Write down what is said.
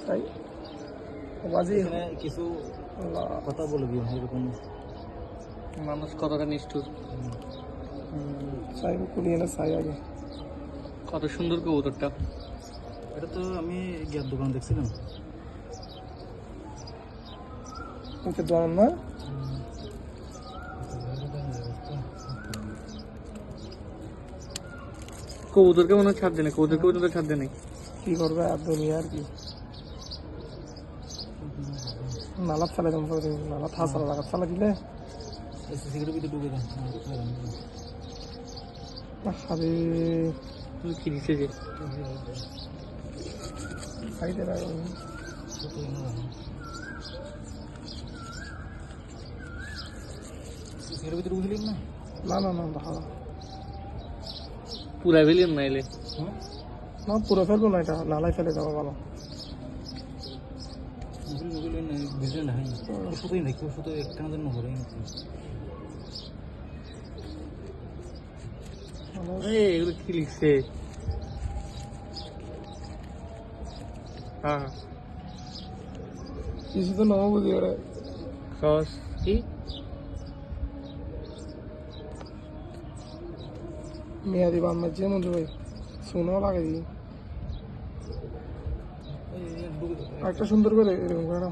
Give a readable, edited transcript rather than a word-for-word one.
তাই বাজি কিছু কথা বলবি এরকম মানুষ কতটা নিষ্ঠুর, চাই কুড়িয়ে না চাই আগে। কত সুন্দর কবুতরটা। এটা তো আমি গ্যাপ দোকান দেখছিলাম। ওকে দোয়ান না কবুতরকে মনে হয় ছাড় দেয় না, কবুতরকে পর্যন্ত ছাড় দেয় নাই। কি করবে আর দুনিয়া আর কি নালা চালাই দেবো নালা থা চালা লাগা চালা দিলে সিগারেট ভিতরে ডুবে দেন আরে কি দিছে যে সাইডে সিগারেট ভিতরে ডুবে দিলেন না না না না ভালো পুরা ভেলিয়ন না এলে না পুরো ফেলবো না, এটা নালাই ফেলে যাবো ভালো। বুঝলেন না ওষুধই নাকি ওষুধ একটা জন্য করে এগুলো কি লিখছে? হ্যাঁ কিছু তো নাও বুঝি ওরা সস কি মেয়াদি বান মাঝে মঞ্জু ভাই শোনাও লাগে দি একটা সুন্দর করে এরকম করে